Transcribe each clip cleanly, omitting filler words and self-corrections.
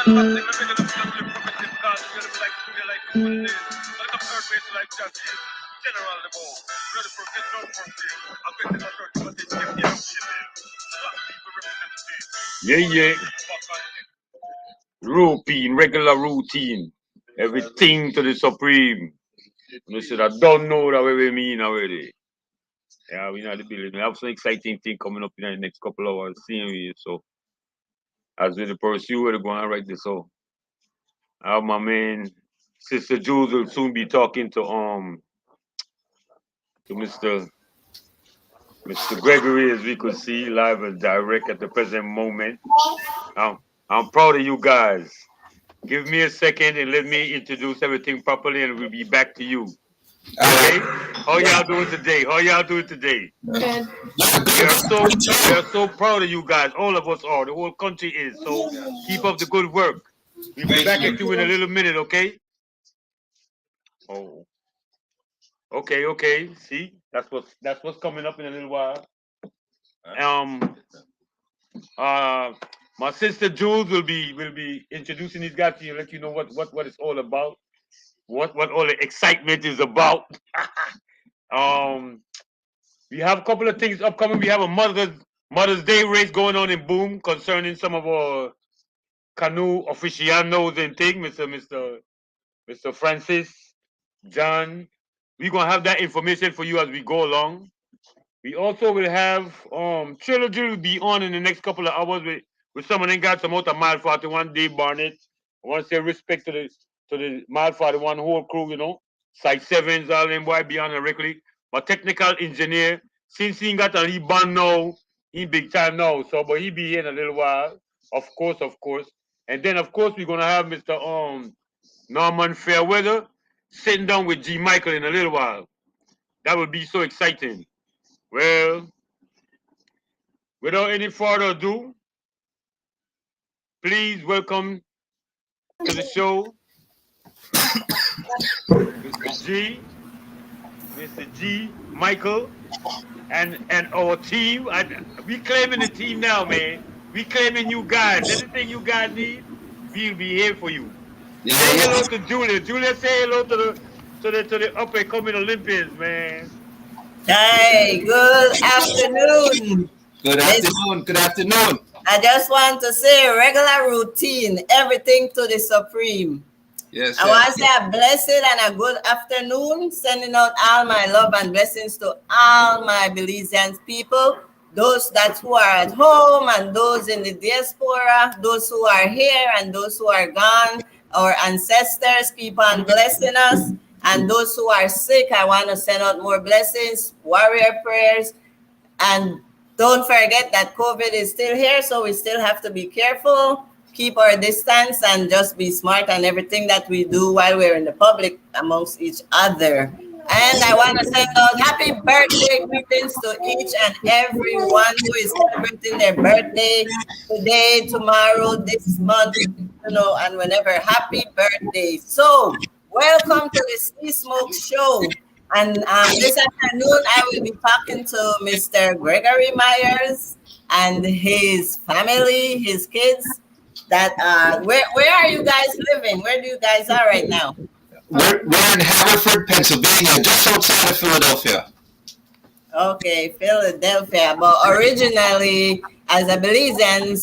Yeah, yeah. Routine, regular routine. Everything to the supreme. You said I don't know that what we mean already. Yeah, we know the building. We have some exciting thing coming up in the next couple of hours, seeing you. So as we pursue, we're going to write this out. My man, Sister Jules will soon be talking to Mr. Gregory, as we could see live and direct at the present moment. Um, I'm proud of you guys. Give me a second and let me introduce everything properly, and we'll be back to you. Okay? How y'all doing today? How y'all doing today? Good. We are so proud of you guys. All of us are. The whole country is. So keep up the good work. We'll be back at you in a little minute, okay? Oh, okay, okay. See, that's what's coming up in a little while. Um, uh, my sister Jules will be introducing these guys to you, let you know what it's all about, what all the excitement is about. um, we have a couple of things upcoming. We have a Mother's Day race going on in Boom concerning some of our canoe aficionados and thing, Mr. Francis, John. We're gonna have that information for you as we go along. We also will have Trilogy will be on in the next couple of hours with someone that got some out of Mile 41, Dave Barnett. I want to say respect to the Mile 41 whole crew, Site Sevens, all them boy beyond the regularly. But technical engineer, since he got a rebound now, he big time now. So but he be here in a little while. Of course, of course. And then of course we're gonna have Mr. Norman Fairweather sitting down with G. Michael in a little while. That would be so exciting. Well, without any further ado, please welcome to the show Mr. G, Mr. G, Michael, and our team. We claiming the team now, man. We claiming you guys. Anything you guys need, we'll be here for you. Say hello to Julia. Julia, say hello to the up and coming Olympians, man. Hey, good afternoon. Good afternoon. Good afternoon. I just want to say regular routine, everything to the supreme. Yes. I want to say a blessed and a good afternoon, sending out all my love and blessings to all my Belizean people, those that who are at home and those in the diaspora, those who are here and those who are gone, our ancestors, keep on blessing us. And those who are sick, I want to send out more blessings, warrior prayers, and don't forget that COVID is still here, so we still have to be careful, keep our distance, and just be smart on everything that we do while we're in the public amongst each other. And I want to send out happy birthday greetings to each and everyone who is celebrating their birthday today, tomorrow, this month, and whenever. Happy birthday. So, welcome to the Sea Smoke Show. And this afternoon, I will be talking to Mr. Gregory Myers and his family, his kids. Where are you guys living? Where do you guys are right now? We're in Haverford, Pennsylvania, just outside of Philadelphia. Okay, Philadelphia. But originally, as a Belizean,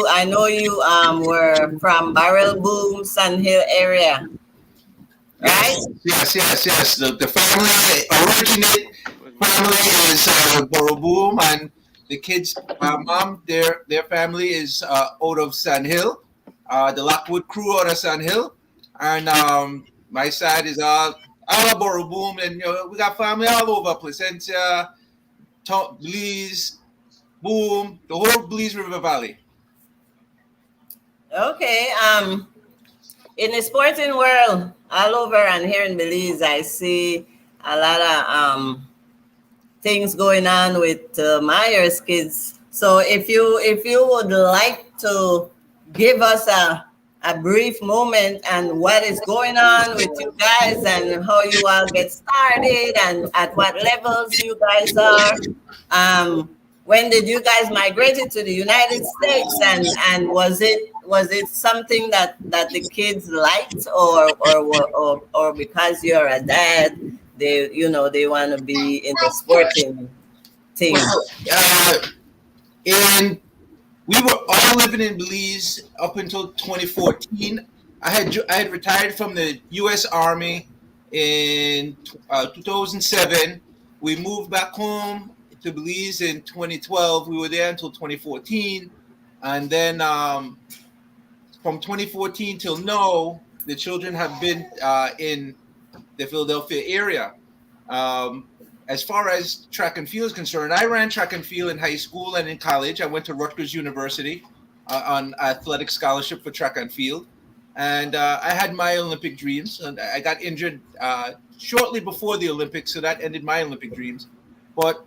I know you were from Barrel Boom, Sun Hill area. Right? Yes. The family is Boroboom, and the kids, mom, their family is out of Sand Hill, the Lockwood crew out of Sand Hill, and my side is all of Boroboom, and we got family all over Placentia, Belize, Boom, the whole Belize River Valley. Okay. In the sporting world, all over and here in Belize, I see a lot of things going on with Myers kids. So if you would like to give us a brief moment and what is going on with you guys and how you all get started and at what levels you guys are, when did you guys migrated to the United States, and was it something that the kids liked, or because you're a dad, they want to be in the sporting team? Well, and we were all living in Belize up until 2014. I had retired from the U.S. Army in 2007. We moved back home to Belize in 2012. We were there until 2014, and then from 2014 till now, the children have been in the Philadelphia area. As far as track and field is concerned, I ran track and field in high school and in college. I went to Rutgers University on athletic scholarship for track and field. And I had my Olympic dreams. And I got injured shortly before the Olympics, so that ended my Olympic dreams. But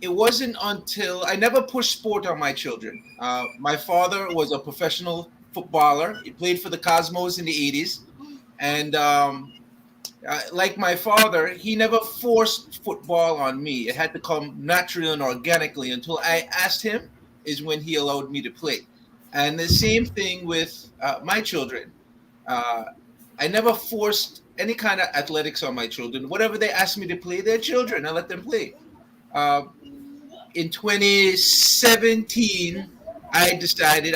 it wasn't until I never pushed sport on my children. My father was a professional footballer. He played for the Cosmos in the 80s. And like my father, he never forced football on me. It had to come naturally and organically. Until I asked him is when he allowed me to play. And the same thing with my children. I never forced any kind of athletics on my children. Whatever they asked me to play, they're children. I let them play. In 2017, I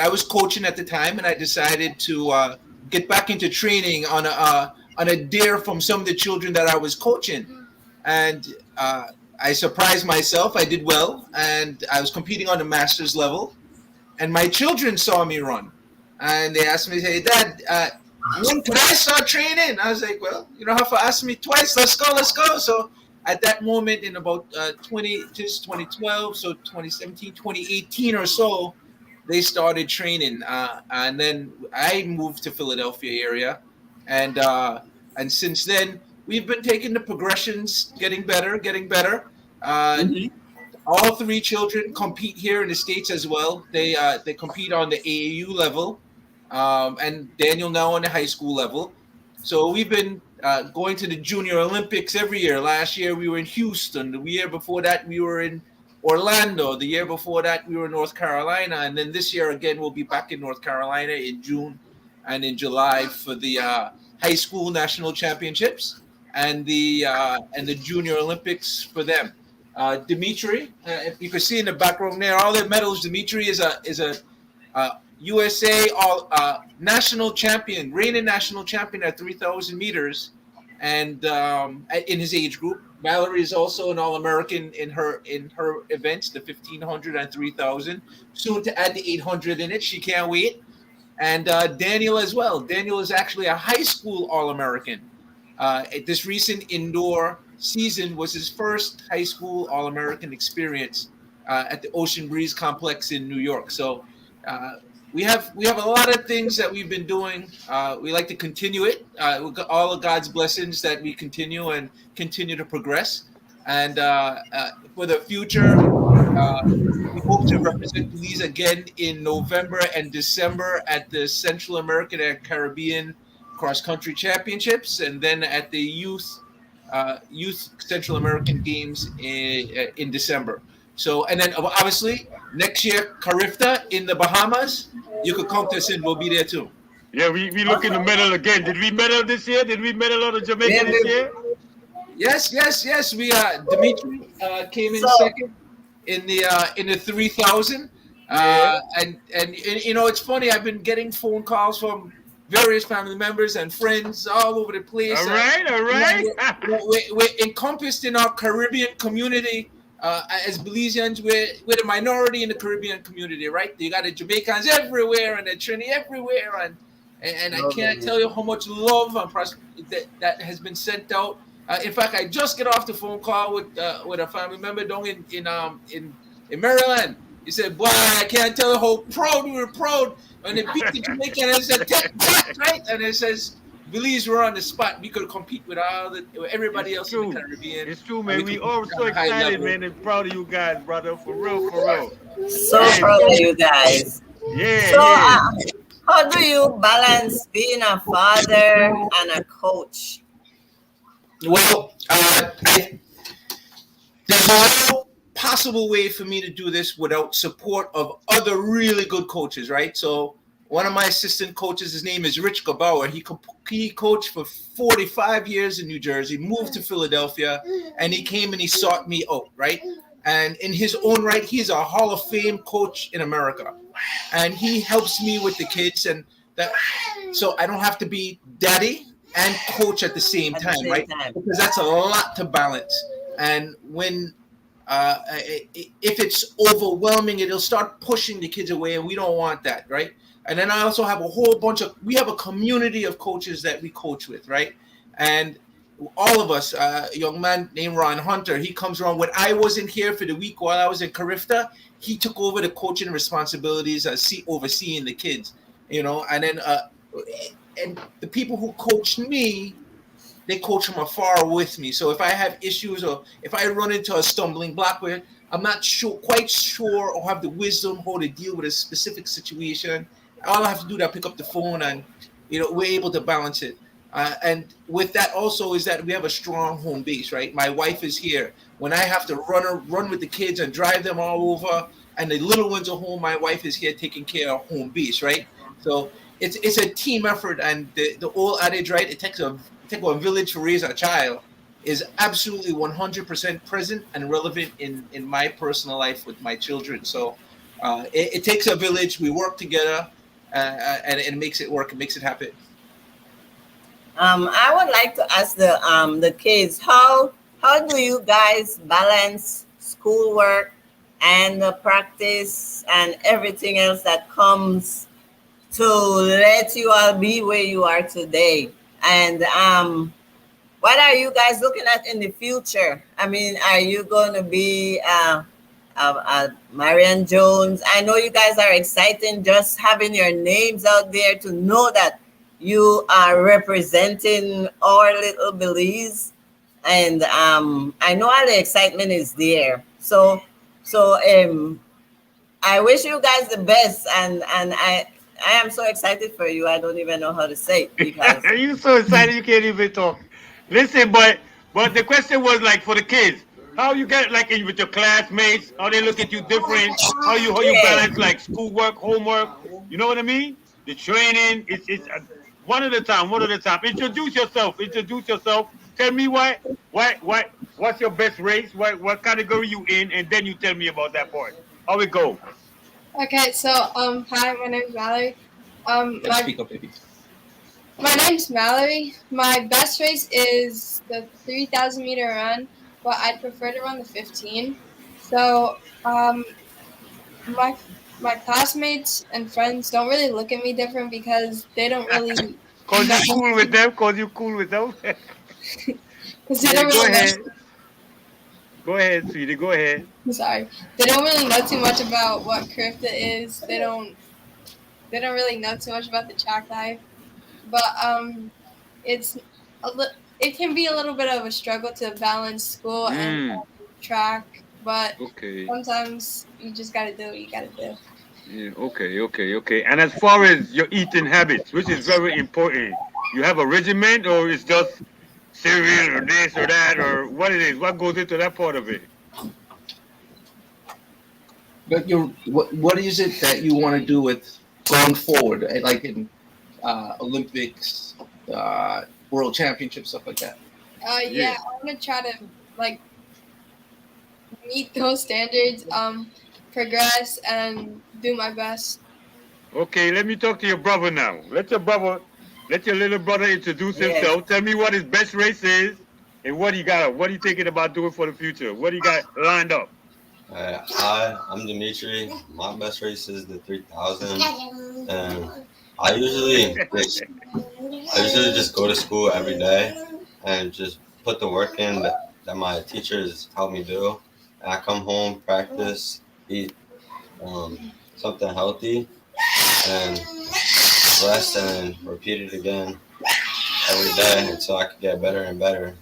was coaching at the time, and I decided to get back into training on a dare from some of the children that I was coaching. And I surprised myself. I did well, and I was competing on the master's level. And my children saw me run, and they asked me, "Hey, Dad, when can I start training?" I was like, "Well, you don't have to ask me twice. Let's go." So at that moment, in about 2012, so 2017, 2018 or so, they started training, and then I moved to Philadelphia area, and since then we've been taking the progressions, getting better. All three children compete here in the States as well. They compete on the AAU level, and Daniel now on the high school level. So we've been going to the Junior Olympics every year. Last year we were in Houston. The year before that we were in Orlando. The year before that we were in North Carolina, and then this year again we'll be back in North Carolina in June and in July for the high school national championships and the Junior Olympics for them. Dimitri, if you can see in the background there, all the medals. Dimitri is a USA national champion, reigning national champion at 3,000 meters, and in his age group. Mallory is also an All-American in her events, the 1,500 and 3,000. Soon to add the 800 in it. She can't wait. And Daniel as well. Daniel is actually a high school All-American. This recent indoor season was his first high school All-American experience at the Ocean Breeze Complex in New York. So we have a lot of things that we've been doing. We like to continue it. We've got all of God's blessings that we continue to progress. And for the future, we hope to represent Belize again in November and December at the Central American and Caribbean Cross Country Championships, and then at the Youth Central American Games in December. So, and then obviously next year, Carifta in the Bahamas, you could count us in. We'll be there too. Yeah, we looking to medal again. Did we medal this year? Did we medal out of Jamaica this year? Yes. We Dimitri came in second in the 3,000. And you know, it's funny. I've been getting phone calls from various family members and friends all over the place. All right. We're encompassed in our Caribbean community. As Belizeans, we're the minority in the Caribbean community, right? You got the Jamaicans everywhere and the Trini everywhere, and I can't tell you how much love and that has been sent out. In fact, I just get off the phone call with a family member down in Maryland. He said, "Boy, I can't tell you how proud we were proud when they beat the Jamaican." And it said, right? And it says, Belize were on the spot. We could compete with everybody else in the Caribbean. It's true, man. We all so excited, man, and proud of you guys, brother. For real. So proud of you guys. Yeah. So, how do you balance being a father and a coach? Well, there's no possible way for me to do this without support of other really good coaches, right? So one of my assistant coaches, his name is Rich Gabauer. He coached for 45 years in New Jersey, moved to Philadelphia, and he came and he sought me out, right? And in his own right, he's a Hall of Fame coach in America. And he helps me with the kids, and that, so I don't have to be daddy and coach at the same time, right? Because that's a lot to balance. And when if it's overwhelming, it'll start pushing the kids away, and we don't want that, right? And then I also have we have a community of coaches that we coach with, right? And all of us, a young man named Ron Hunter, he comes around. When I wasn't here for the week while I was in Carifta, he took over the coaching responsibilities, overseeing the kids, and then and the people who coached me, they coach from afar with me. So if I have issues or if I run into a stumbling block where I'm not quite sure or have the wisdom how to deal with a specific situation, all I have to do is pick up the phone, and we're able to balance it. And with that also is that we have a strong home base, right? My wife is here. When I have to run with the kids and drive them all over, and the little ones are home, my wife is here taking care of home base, right? So it's a team effort, and the old adage, right? It takes a village to raise a child is absolutely 100% present and relevant in my personal life with my children. So it takes a village. We work together, and it makes it work. It makes it happen. I would like to ask the kids, how do you guys balance schoolwork and the practice and everything else that comes to let you all be where you are today? And what are you guys looking at in the future? I mean, are you going to be Marion Jones? I know you guys are excited just having your names out there, to know that you are representing our little Belize, and I know all the excitement is there. So I wish you guys the best, and I am so excited for you. I don't even know how to say it, because You're so excited you can't even talk. Listen, but the question was like for the kids. How you get like with your classmates? How they look at you different? How you balance like schoolwork, homework? You know what I mean? The training. It's one at a time. Introduce yourself. Tell me what's your best race? What category you in? And then you tell me about that part. How it go? Okay, so hi, my name's Mallory. Speak up, baby. My name's Mallory. My best race is the 3,000 meter run, but I'd prefer to run the 15. So my classmates and friends don't really look at me different because they don't really. Cause you cool with them. Because they don't really know. Go ahead, sweetie. Go ahead. I'm sorry. They don't really know too much about what Carifta is. They don't really know too much about the track life. But it can be a little bit of a struggle to balance school and track. But sometimes you just gotta do what you gotta do. Yeah, okay. And as far as your eating habits, which is very important, you have a regimen, or it's just cereal or this or that, or what it is? What goes into that part of it? But what is it that you want to do with going forward, like in Olympics, World Championships, stuff like that? Yeah, I want to try to like meet those standards, progress, and do my best. Okay, let me talk to your brother now. Let your little brother introduce himself. Tell me what his best race is and what he thinking about doing for the future. What he got lined up? Hi, I'm Dimitri. My best race is the 3,000, and I usually just go to school every day and just put the work in that my teachers help me do. And I come home, practice, eat something healthy, and rest, and repeat it again every day until I can get better and better.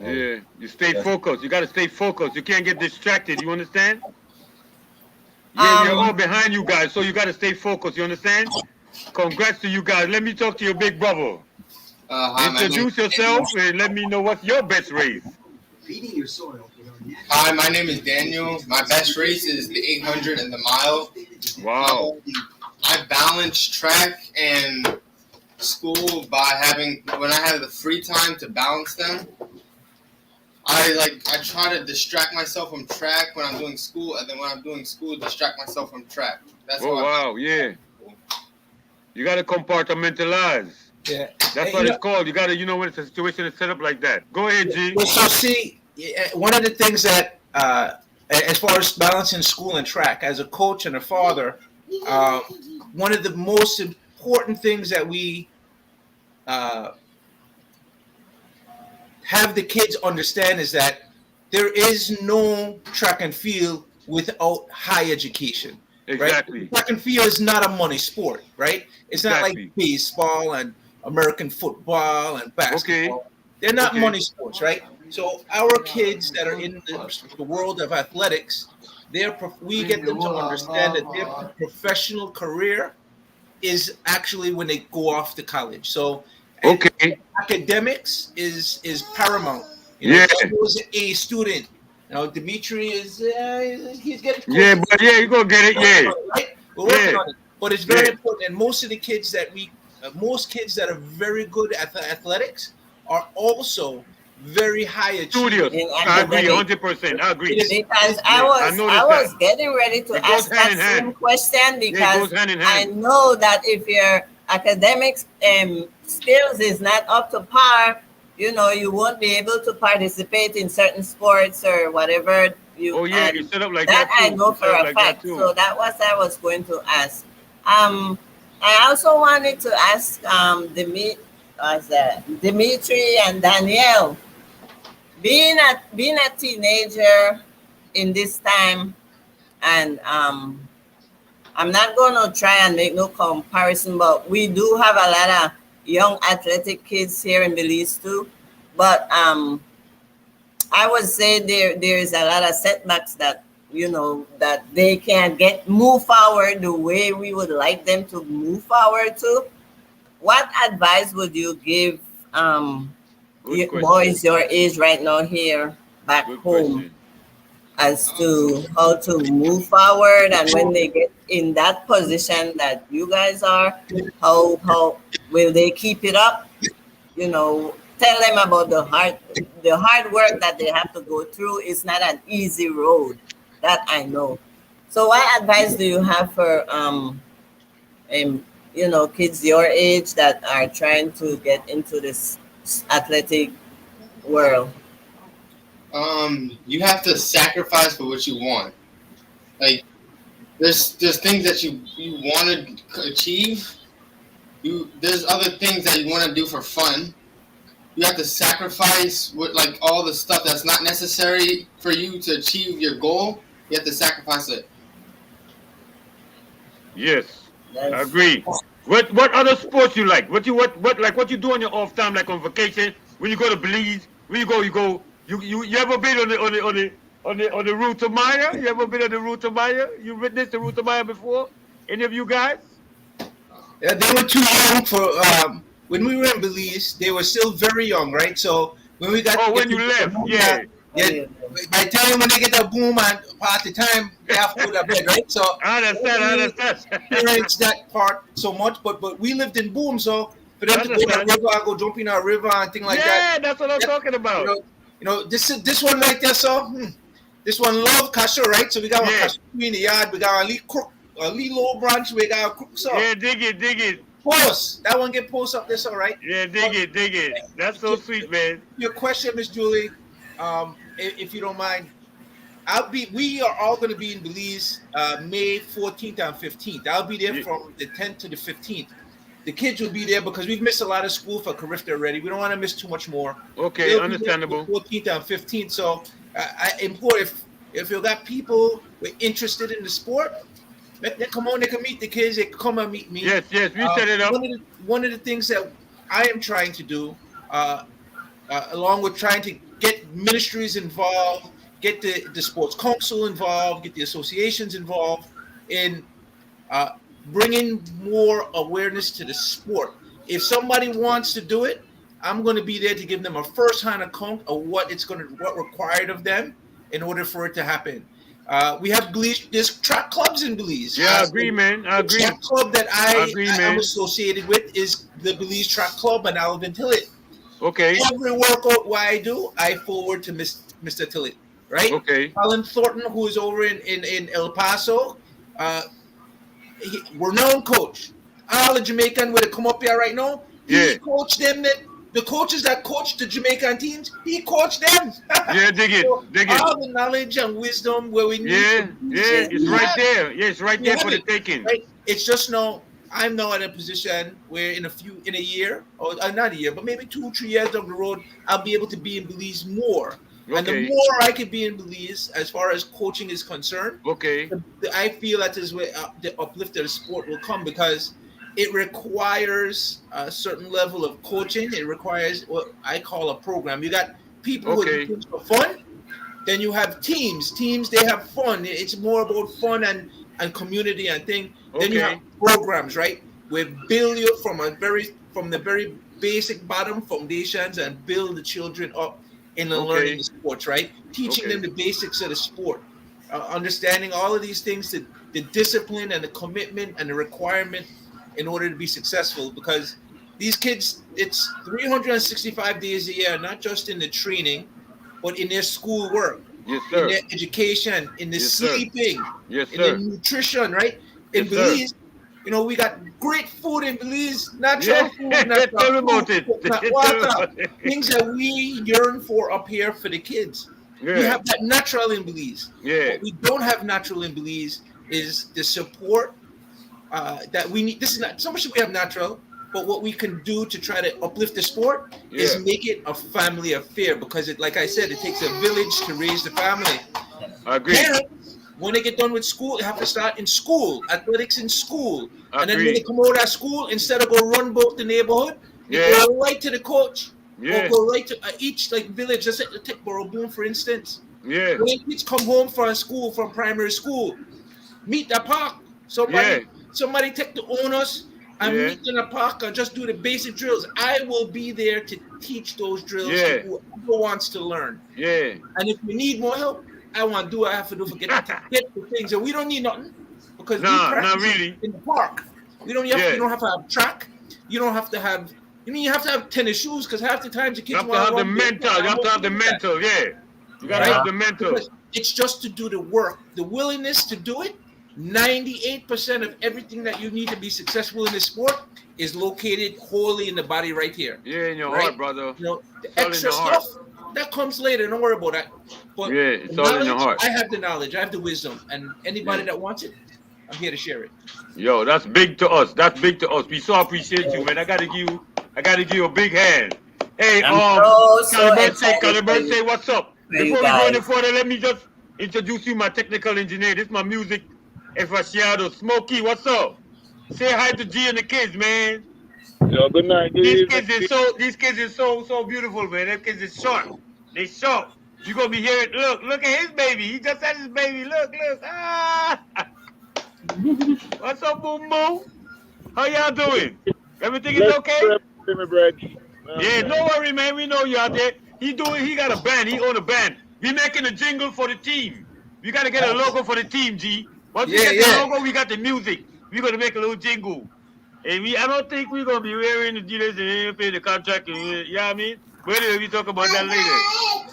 Yeah, you stay focused. You got to stay focused. You can't get distracted. You understand? Yeah, we're all behind you guys, so you got to stay focused. You understand? Congrats to you guys. Let me talk to your big brother. Hi, introduce yourself and let me know what's your best race. Feeding your soil. Hi, my name is Daniel. My best race is the 800 and the mile. Wow. I balance track and school by having when I have the free time to balance them. I try to distract myself from track when I'm doing school, and then when I'm doing school, distract myself from track. That's Oh, how I wow. Yeah. You got to compartmentalize. Yeah. That's what it's called. You got to, when it's a situation is set up like that. Go ahead, G. So see, one of the things that, as far as balancing school and track, as a coach and a father, one of the most important things that we have the kids understand is that there is no track and field without high education. Exactly. Right? Track and field is not a money sport, right? It's not like Exactly. baseball and American football and basketball. Okay. They're not Okay. money sports, right? So our kids that are in the world of athletics, we get them to understand that their professional career is actually when they go off to college. So Okay. academics is paramount. Yeah. Daniel was an A student. Dimitri is he's getting close. Yeah, but yeah, you gonna get it. Yeah. Right? We're working Yeah. on it. But it's very Yeah. important. And most of the kids most kids that are very good at athletics are also very high Studios. achievers. I agree, 100%. I agree. Because I I noticed was that. getting ready to It goes ask hand that in hand. same question Yeah, it because goes hand in I hand. know that if your academics skills is not up to par, you won't be able to participate in certain sports or whatever you. Oh yeah, and you set up like that that too. I know You for set up a like that fact. too. So that was I was going to ask. I also wanted to ask Dimitri and Danielle, being a teenager in this time, and I'm not going to try and make no comparison, but we do have a lot of young athletic kids here in Belize too. But I would say there is a lot of setbacks that that they can't move forward the way we would like them to move forward to. What advice would you give Good question. boys your age right now here back Good home question. as to how to move forward, and when they get in that position that you guys are, how will they keep it up? Tell them about the hard work that they have to go through. It's not an easy road, that I know. So what advice do you have for kids your age that are trying to get into this athletic world? You have to sacrifice for what you want. Like there's things that you want to achieve. There's other things that you want to do for fun. You have to sacrifice with like all the stuff that's not necessary for you to achieve your goal. You have to sacrifice it. Yes, I agree. What other sports you like? What you do on your off time, like on vacation when you go to Belize? When you go. You ever been on the route to Maya? You ever been on the route to Maya? You witnessed the route to Maya before? Any of you guys? Yeah, they were too young for when we were in Belize. They were still very young, right? So when we got when you left, yeah. By the time when they get that boom and part the time they have to go to bed, right? So I understand. Experience that part so much, but we lived in boom, so for them to go to the river, go jump in a river and thing like that. Yeah, that's what I'm talking about. This one right there, so this one love cashew, right? So we got a cashew in the yard, we got a little crook, a little low branch, we got a crook, so yeah, dig it. Post that one get post up this, all right? Yeah, dig it. That's so sweet, man. Your question, Miss Julie, if you don't mind, we are all going to be in Belize May 14th and 15th. I'll be there from the 10th to the 15th. The kids will be there because we've missed a lot of school for Carifta already. We don't want to miss too much more. Okay, They'll understandable. 14th and 15th. So, if you got people who are interested in the sport, they come on. They can meet the kids. They can come and meet me. Yes, we set it up. One of the things that I am trying to do, along with trying to get ministries involved, get the sports council involved, get the associations involved in bringing more awareness to the sport. If somebody wants to do it, I'm going to be there to give them a first-hand account of what required of them. in order for it to happen. We have Belize. There's track clubs in Belize. Yeah, I agree, man. I The agree. track club that I agree, I am man. associated with is the Belize Track Club and Alvin Tillett. Okay. Every workout what I do, I forward to Mr. Tillett, right? Okay. Alan Thornton, who is over in El Paso, renowned coach. All the Jamaican where they come up here right now, he Yeah. coached them. The coaches that coached the Jamaican teams, he coached them. Yeah, dig it. So Dig it. all the knowledge and wisdom where we need. Yeah. Yeah. It's right there. Yeah, it's right You there have for the it. taking. Right? It's just now. I'm now in a position where in a year, or not a year, but maybe 2-3 years down the road, I'll be able to be in Belize more. And the Okay. more I could be in Belize, as far as coaching is concerned, Okay. I feel that is where the uplift of the sport will come, because it requires a certain level of coaching. It requires what I call a program. You got people who Okay. do things for fun. Then you have teams. Teams, they have fun. It's more about fun and community and thing. Then you Okay. have programs, right? We build you from the very basic bottom foundations and build the children up in the Okay. learning the sports, right? Teaching Okay. them the basics of the sport, understanding all of these things, the discipline and the commitment and the requirement in order to be successful. Because these kids, it's 365 days a year, not just in the training, but in their school work, Yes, in sir. their education, in the Yes, sir. sleeping, Yes, in the sir. nutrition, right? In Yes, sir. Belize, we got great food in Belize, natural Yeah. food, Tell me about it. coconut Tell me water, about it. things that we yearn for up here for the kids. We Yeah. have that natural in Belize. Yeah. What we don't have natural in Belize is the support that we need. This is not so much that we have natural, but what we can do to try to uplift the sport is Yeah. make it a family affair, because like I said, it takes a village to raise the family. I agree. Parents, when they get done with school, they have to start in school, athletics in school. I And then when agree. they come out of school, instead of go run both the neighborhood, they Yeah. go right to the coach. Yeah. Or go right to each village. Let's take Borough for instance. Yeah. When kids come home from school, from primary school, meet the park. Somebody take the owners and Yeah. meet in the park and just do the basic drills. I will be there to teach those drills Yeah. to whoever wants to learn. Yeah. And if we need more help, I want to do what I have to do for get the things. And we don't need nothing, because we Nah, practice not really. in the park. You don't have to have track. You don't have to have. You have to have tennis shoes, because half the times the kids You have to want have the mental. You have to have the mental. Yeah. You gotta Right? have the mental. Because it's just to do the work, the willingness to do it. 98% of everything that you need to be successful in this sport is located wholly in the body right here. Yeah, in your Right? heart, brother. The all in extra the heart. stuff that comes later. Don't worry about that. But Yeah, it's all in the knowledge, heart. I have the knowledge. I have the wisdom, and anybody Yeah. that wants it, I'm here to share it. Yo, that's big to us. That's big to us. We so appreciate you, man. I gotta give you a big hand. Hey, I'm so Caliburn, say, excited for Caliburn, you. say what's up. For you Before we go any guys. further, let me just introduce you my technical engineer. This is my music aficionado, Smokey. What's up? Say hi to G and the kids, man. Yo, good night. These kids is so beautiful, man. Them kids is sharp. They sharp. You gonna be hearing. Look at his baby. He just had his baby. Look. Ah. What's up, boom boom? How y'all doing? Everything is okay? Yeah, no worry, man. We know you out there. He got a band. He own a band. We making a jingle for the team. We gotta get a logo for the team, G. Once we get the logo, we got the music. We gonna make a little jingle. And I don't think we're gonna be wearing the dealers and pay the contract. You know what I mean? But anyway, we talk about that later.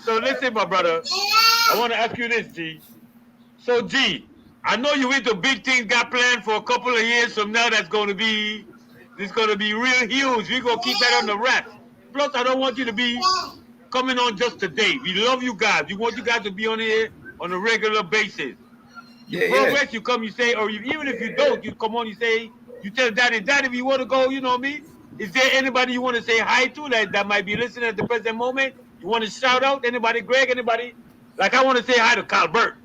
So listen, my brother. I want to ask you this, G. So, G, I know you into big things got planned for a couple of years from now. This gonna be real huge. We're gonna keep that on the wrap. Plus, I don't want you to be coming on just today. We love you guys. We want you guys to be on here on a regular basis. Progress, you come, you say, or even if you don't, you come on, you say, you tell Daddy, if you want to go, you know me. Is there anybody you want to say hi to that might be listening at the present moment? You want to shout out anybody, Greg, anybody? Like I want to say hi to Calbert.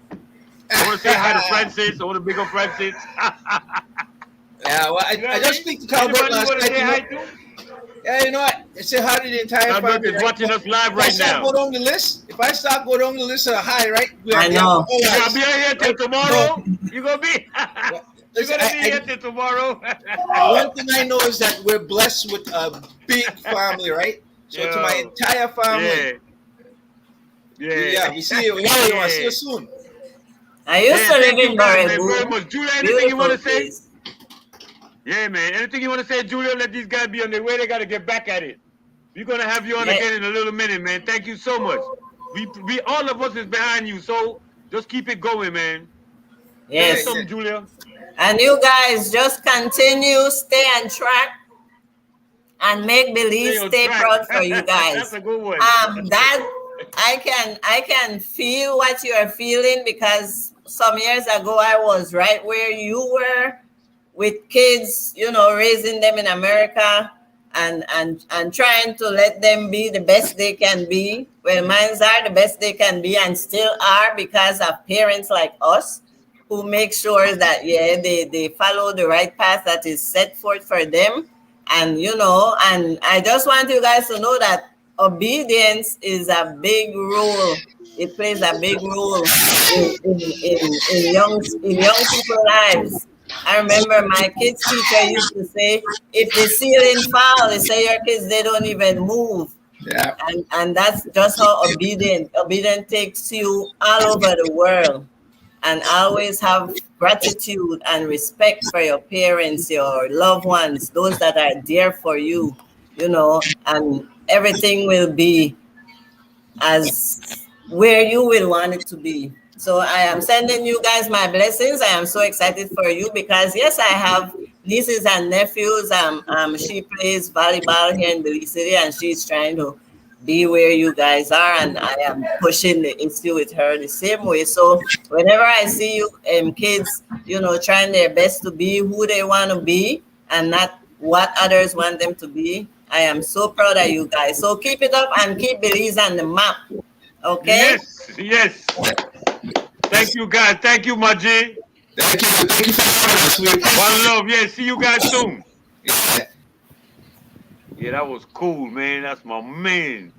I want to say hi to Francis. I want to big up Francis. Yeah, well, I just speak to Calbert last night. Say hi to? Yeah, you know what? I say hi to the entire Calbert family. is watching us live If right I start now. go down the list, of hi, right? I know. You gonna be here till tomorrow? You gonna be? You're Listen, gonna be here till tomorrow? one thing I know is that we're blessed with a big family, right? So to my entire family, Yeah. Yeah, we see you. Yeah, I see you soon. I used to live thank you in guys, man, very Baraboo. much. Julia, anything you want to Beautiful say? place. Yeah, man. Anything you want to say, Julia? Let these guys be on their way. They got to get back at it. We're gonna have you on Yeah. again in a little minute, man. Thank you so much. We all of us is behind you, so just keep it going, man. Tell us Yes. something, Julia. And you guys just continue, stay on track, and make Belize Stay on stay track. proud for you That's guys. a good one. That I can feel what you are feeling, because some years ago I was right where you were with kids, you know, raising them in America and trying to let them be the best they can be. Well, mines are the best they can be and still are, because of parents like us who make sure that they follow the right path that is set forth for them. And you know, and I just want you guys to know that obedience is a big role. It plays a big role in young people's lives. I remember my kids' teacher used to say, if the ceiling fall, they say your kids, they don't even move. Yeah. And that's just how obedient takes you all over the world. And always have gratitude and respect for your parents, your loved ones, those that are there for you, you know, and everything will be as where you will want it to be. So I am sending you guys my blessings. I am so excited for you because yes, I have nieces and nephews. She plays volleyball here in Belize City, and she's trying to be where you guys are, and I am pushing the issue with her the same way. So whenever I see you kids, you know, trying their best to be who they want to be and not what others want them to be, I am so proud of you guys. So keep it up and keep Belize on the map. Okay? Yes. Thank you, guys. Thank you, my G. Thank you for having us. We appreciate One love. Yeah, see you guys soon. it. Yeah, that was cool, man. That's my man.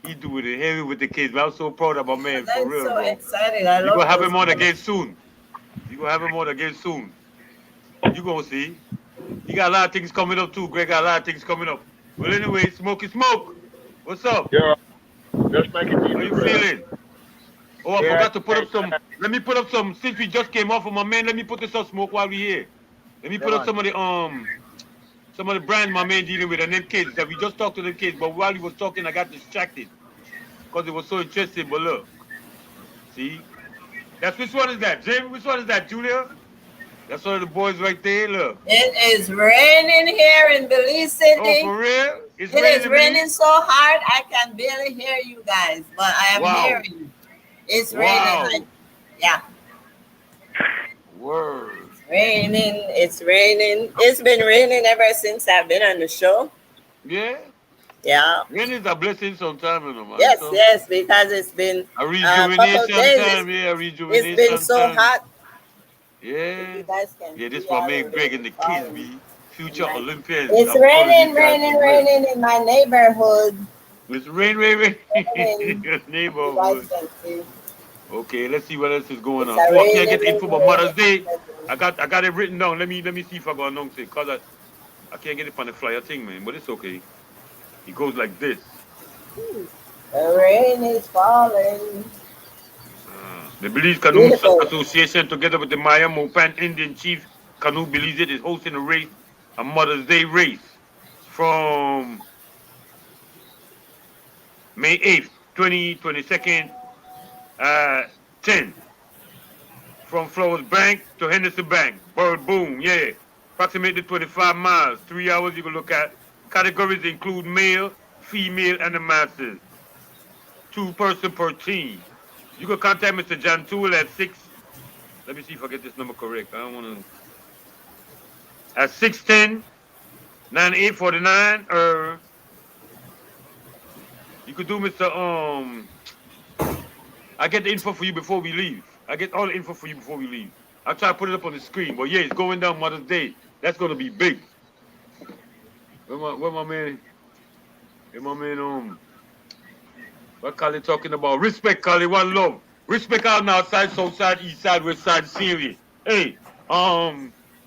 He do it heavy with the kids. I'm so proud of my man, for I'm real, so bro. excited. I You love gonna have those him on guys. again soon. You gonna have him on again soon. You gonna see. He got a lot of things coming up too. Greg got a lot of things coming up. Well, anyway, Smokey Smoke. What's up? Yeah, just making How you feeling? Oh, I Yeah, forgot to put up some. Let me put up some. Since we just came off of my man, let me put this up, Smoke, while we here. Let me put up some of the brands my man dealing with and them kids that we just talked to the kids. But while he was talking, I got distracted because it was so interesting. But look, see, that's which one is that, Jim? Which one is that, Julia? That's one of the boys right there. Look. It is raining here in Belize City. Oh, for real? It's It is in raining Belize? so hard I can barely hear you guys, but I am Wow. hearing you. It's Wow. raining. Yeah. Word. It's raining. It's been raining ever since I've been on the show. Yeah? Yeah. Rain is a blessing sometimes, you know, man. Yes, So, yes, because it's been a couple rejuvenation days. time, yeah, a rejuvenation It's been so time. hot. Yeah. You guys can Yeah, this see my all man of Greg it and the kids falling. be future Right. Olympians. It's I'm proud of these guys for real. raining in my neighborhood. It's rain in Raining. your You guys neighborhood. can see. Okay, let's see what else is going on. It's a Oh, I can't get the raining info about Mother's Day. neighborhood. I got it written down. Let me see if I got announce it, cause I can't get it on the flyer thing, man. But it's okay. It goes like this. The rain is falling. The Belize Canoe Beautiful. Association, together with the Maya Mopan Indian Chief Canoe Belize, is hosting a race, a Mother's Day race, from May 8th, 2022, 10, from Flowers Bank to Henderson Bank. Bird Boom, yeah. Approximately 25 miles, 3 hours you can look at. Categories include male, female, and the masters. 2 person per team. You can contact Mr. John Toole at 6. Let me see if I get this number correct. I don't want to. At 610-9849, or you could do Mr. I get the info for you before we leave. I get all the info for you before we leave. I'll try to put it up on the screen. But yeah, it's going down Mother's Day. That's gonna be big. Where my man? What Kali talking about? Respect, Kali, one love. Respect out north side, south side, east side, west side, Syria. Hey,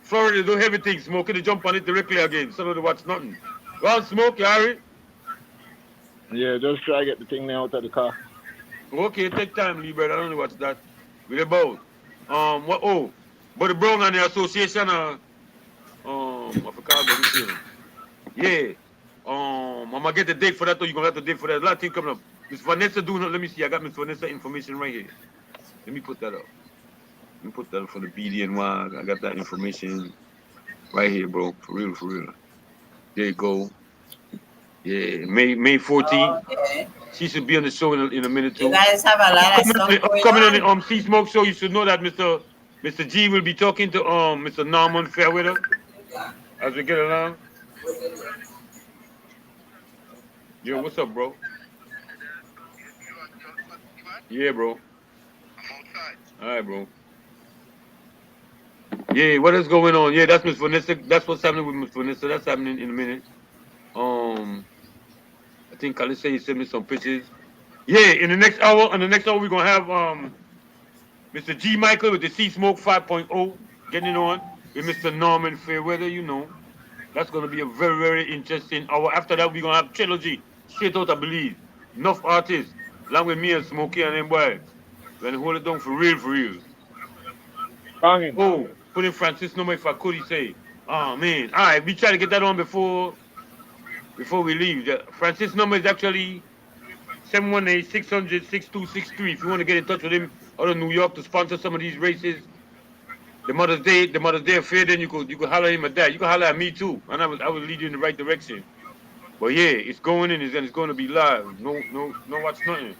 Florida do everything, Smoke. Can you jump on it directly again? So they watch nothing. Well, Smoke, you alright? Yeah, just try to get the thing out of the car. Okay, take time, Lee, brother. I don't know what's that. With about. What? Oh, but the Brown and the Association. I forgot what it's saying. Yeah. I'm gonna get the date for that. Or you gonna have the date for that. A lot of things coming up. Miss Vanessa doing it. Let me see. I got Miss Vanessa information right here. Let me put that up. Let me put that up for the BDNY. I got that information right here, bro. For real, for real. There you go. Yeah, May 14th. Okay. She should be on the show in a minute too. You guys have a lot of stuff going Coming on on. the C Smoke show, you should know that Mr. G will be talking to Mr. Norman Fairweather as we get along. Yo, what's up, bro? Yeah, bro. All right, bro. Yeah, what is going on? Yeah, that's Miss Vanessa. That's what's happening with Miss Vanessa. That's happening in a minute. I think Kalisa, you sent me some pictures. Yeah, in the next hour, we're gonna have Mr. G Michael with the C Smoke 5.0 getting on with Mr. Norman Fairweather, you know. That's gonna be a very, very interesting hour. After that, we're gonna have trilogy, straight out, I believe. Enough artists, along with me and Smokey and them boys. We're gonna hold it down for real, for real. Banging. Oh, put in Francis number if I could, he say. Oh man. Alright, we try to get that on before we leave. The Francis number is actually 718-600-6263. If you want to get in touch with him out of New York to sponsor some of these races, the Mother's Day affair, then you could holler him at that. You can holler at me too, and I will lead you in the right direction. But yeah, it's going in, and it's going to be live. No watch nothing.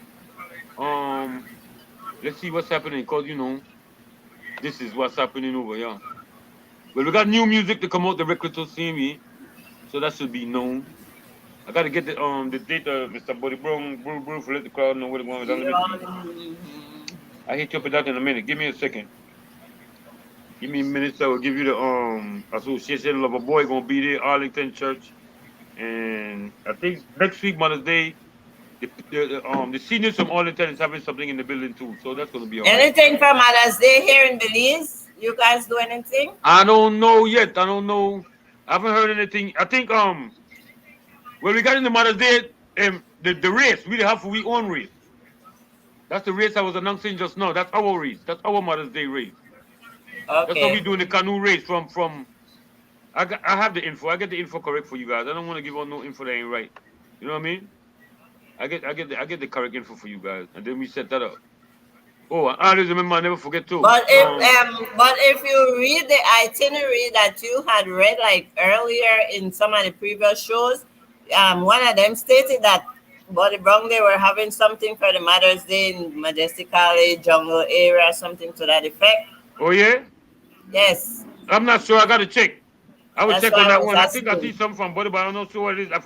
Let's see what's happening, cause you know, this is what's happening over here. Well, we got new music to come out the record to see me, so that should be known. I gotta get the date of Mr. Buddy Brown, Brew, for let the crowd know what it was. I hit you up with that in a minute. Give me a second. Give me a minute, so I will give you the Association Lover Boy gonna be there, Arlington Church, and I think next week Mother's Day, the seniors from Arlington is having something in the building too, so that's gonna be alright. Anything for Mother's Day here in Belize? You guys do anything? I don't know yet. I don't know. I haven't heard anything. I think when we got in the Mother's Day, the race we have for we own race. That's the race I was announcing just now. That's our race. That's our Mother's Day race. Okay. That's how we doing the canoe race from. I have the info. I get the info correct for you guys. I don't want to give out no info that ain't right. You know what I mean? I get the correct info for you guys, and then we set that up. Oh, I always remember. I never forget too. But if you read the itinerary that you had read like earlier in some of the previous shows, one of them stated that Buddy Brown they were having something for the Mother's Day in Majestic Alley, Jungle area, something to that effect. Oh yeah? Yes. I'm not sure. I gotta check. I will That's check why on I that was one. I think I asking. see something from Buddy, but I'm not sure what it is.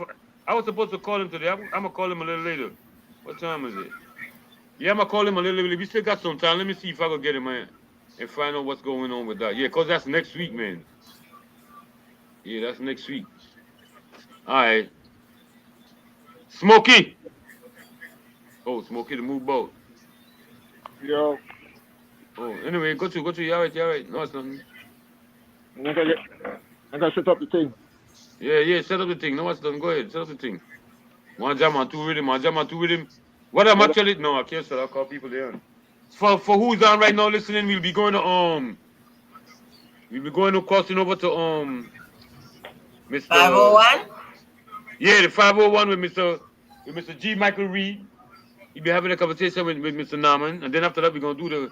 I was supposed to call him today. I'm gonna call him a little later. What time is it? Yeah, I'm gonna call him a little later. We still got some time. Let me see if I can get him in and find out what's going on with that. Yeah, cause that's next week, man. Yeah, that's next week. All right. Smokey. Oh, Smokey the move boat. Yo, Oh, anyway, go to. You all right. No, it's nothing. I'm gonna set up the thing. Yeah, set up the thing. No, it's done. Go ahead, set up the thing. One jam and two rhythm. What I'm actually no, I can't set. I'll call people there. For who's on right now listening, we'll be going to crossing over to Mr. 501? Yeah, the 501 with Mr. G Michael Reed. He'll be having a conversation with Mr. Norman, and then after that we're gonna do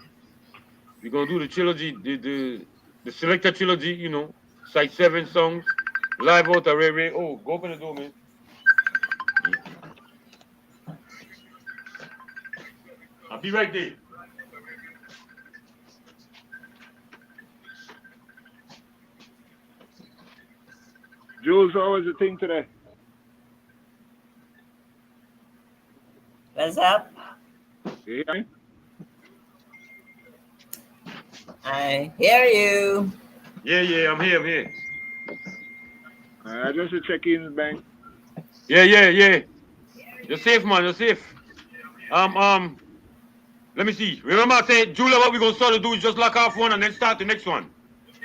the trilogy, the selector trilogy, you know, Site 7 songs, live out at Ray. Oh, go open the door, man. I'll be right there. Jules, how was the thing today? What's up? You hear me? I hear you. Yeah, I'm here. Just to check in, Bang. Yeah. You're safe, man. You're safe. Let me see. Remember I said, Julia, what we're gonna start to do is just lock off one and then start the next one.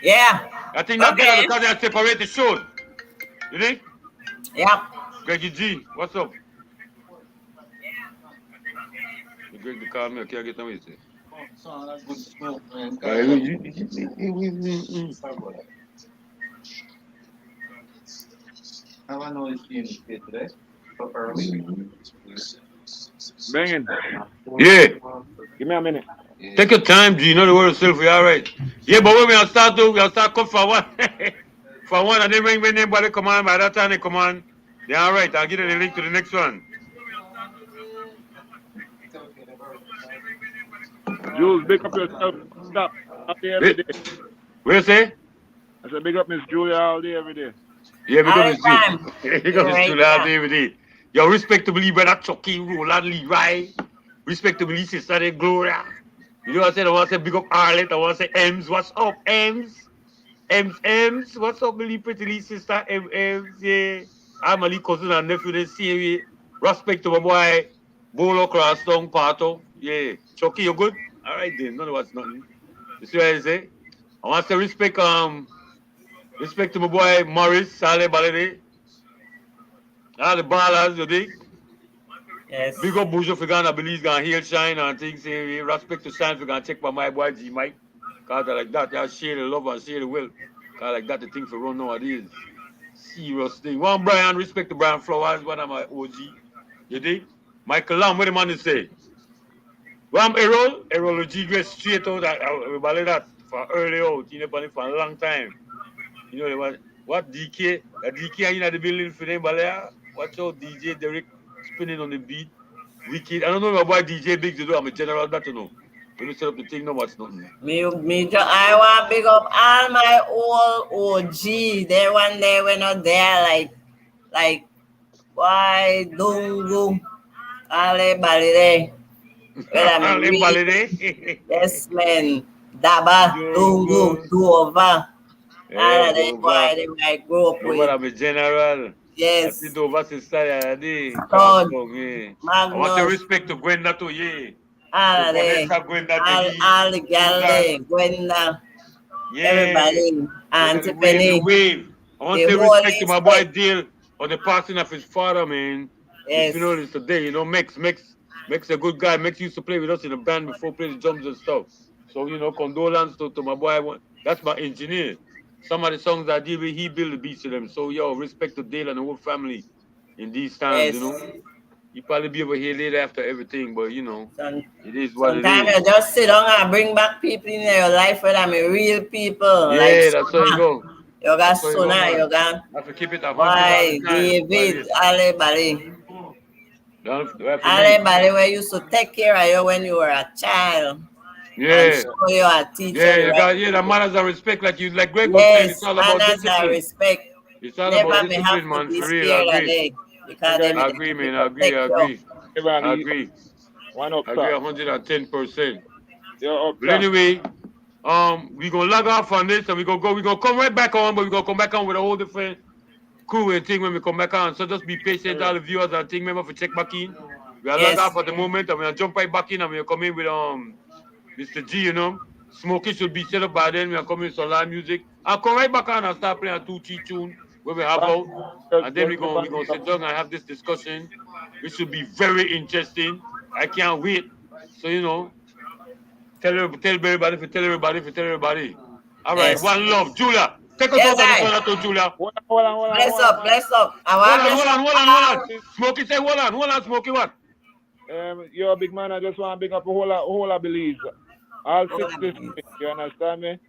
Yeah. I think that's better Okay. because they separate the shows. You think? Yep. Greggy G, what's up? Greg the call me, I can't get no easy. Banging. Yeah. Give me a minute. Take your time, G. You know the word itself, we all right. Yeah, but when we start to, we'll start come for one. For one, and then when anybody come on, by that time they come on, they're all right. I'll give you the link to the next one. Jules, big up yourself. Stop. All day, every day. What you say? I said, big up Miss Julia all day, every day. Yeah, because All it's right, Julie. Because it's Right, Julie all yeah. day every day. Yo, respectably, brother Chucky, Roland, Levi. Respectably, sister de Gloria. You know what I said? I want to say big up Arlette. I want to say Ems. What's up, Ems? Ems. What's up, my pretty little sister, Ems? Yeah. I'm a little cousin and nephew, they see me. Respect to my boy, Bolo Crosstown, Pato. Yeah. Chucky, you good? All right, then. None of us nothing. You see what I say? I want to say respect to my boy, Morris, Saleh Balade. All the ballers, you dig? Yes. Big up Bujo for gonna believe gonna heal shine and things. Say respect to shine for gonna check by my boy G Mike. Cause like that, they share the love and share the will. Cause like that, the thing for run nowadays. Serious thing. One Brian, respect to Brian Flowers, one of my OG. You dig? Michael Lamb, what the man is say? One Errol G get straight out everybody that for early out, you know, for a long time. You know what DK? DK in the building for them, Balea. Watch out, DJ Derek spinning on the beat. Wicked. I don't know about DJ Big to do. I'm a general that to know. When you set up the thing, no much nothing. I want big up all my old OG. They one day were not there, like why Dungu, Ale Balide. Well, I mean, really, yes, man. Daba, Dungu, Duova. All of them boy, they might grow up with. I'm a general. Yes. I see Dova sister, I Todd, want to Magnus, respect to Gwenda to yeah. all of them. All the girls there, Gwenda, everybody, Auntie Penny. Wave. I want The to say whole respect to my boy respect. Dale on the passing of his father, man. Yes. If you know this today, you know, Max a good guy. Max used to play with us in the band before play the drums and stuff. So, you know, condolence to my boy. That's my engineer. Some of the songs I did with, he built the beats to them. So, yo, respect to Dale and the whole family in these times, Yes. you know. You probably be over here later after everything, but, you know, it is what it Sometimes is. you just sit down and bring back people in your life where I'm real people. Yeah, like that's how you go. You got That's how you go, Sona, man. you got Have to keep it 100 all why the time. David, everybody. Everybody where used to take care of you when you were a child. Yeah. And show you a teacher. Yeah, you right? got the manners and respect, like Greg was saying. Yes, It's all about manners and discipline. respect. It's all Never about may have discipline, to man. be For real, scared I of agree. them because they I agree, man. I agree. I agree. I agree. One up I agree top. 110%. You're up But top. anyway, we gonna log off on this, and we gonna come right back on, but we gonna come back on with a whole different crew and thing when we come back on. So just be patient, all the viewers and thing. Remember for check back in. We are Yes. log off at the moment, and we are jump right back in, and we are coming with Mr. G, you know. Smokey should be set up by then. We are coming with some live music. I'll come right back on and start playing a 2-3 tune where we have out. And then we're gonna sit down and have this discussion. It should be very interesting. I can't wait. So you know, tell everybody. All right, Yes. one love. Julia, take us Yes, out of this I. one to Julia. Hold on. Bless up, bless up. I want bless up. Hold on. Smokey say hold on, Smokey what? You're a big man. I just want to big up a whole of Belize. All 60, you understand me?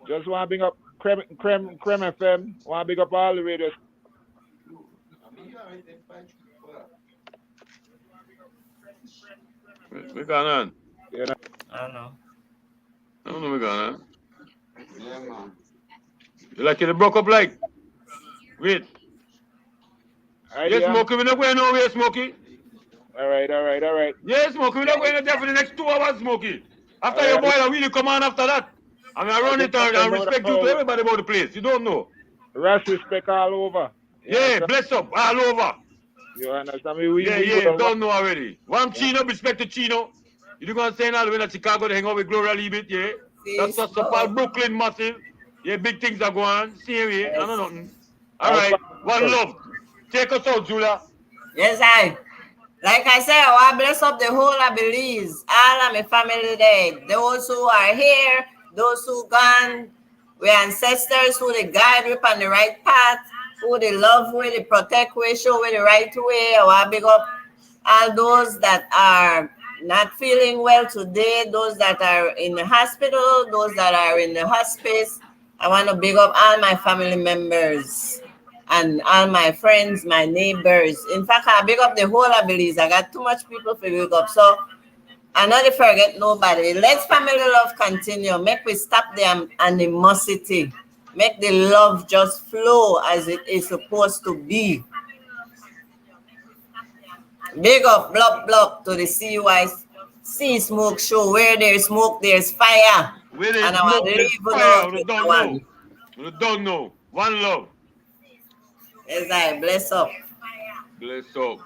Just want to big up Creme FM. Want to big up all the radios. We got on. Yeah. I don't know. I don't know we got on. Yeah, man. You like it broke up like? Wait. Yes, Smokey, we're not going nowhere, Smokey. All right. Yes, Smokey, we're not going there for the next 2 hours, Smokey. After your boy, I really come on after that. I mean, I run it and respect you to everybody about the place. You don't know. Rush respect all over. Yeah, bless up, all over. You understand me? We don't know already. One Chino, respect to Chino. You going to say now when at Chicago to hang out with Gloria a little bit, yeah? That's what's up, all Brooklyn massive. Yeah, big things are going on. Same way, I know nothing. All right, one love. Take us out, Julia. Yes, I. Like I said, I want to bless up the whole of Belize, all of my family there, those who are here, those who gone, we ancestors who they guide with on the right path, who they love with, they protect with, show with the right way. I want to big up all those that are not feeling well today, those that are in the hospital, those that are in the hospice. I want to big up all my family members and all my friends, my neighbors. In fact, I big up the whole of Belize. I got too much people to big up. So I not forget nobody. Let family love continue. Make we stop the animosity. Make the love just flow as it is supposed to be. Big up, blop, blop to the CUIC Smoke Show. Where there's smoke, there's fire. Where there's And I want smoke, to there's leave fire. with We don't one. know. We don't know. One love. Yes, I bless up. Bless up.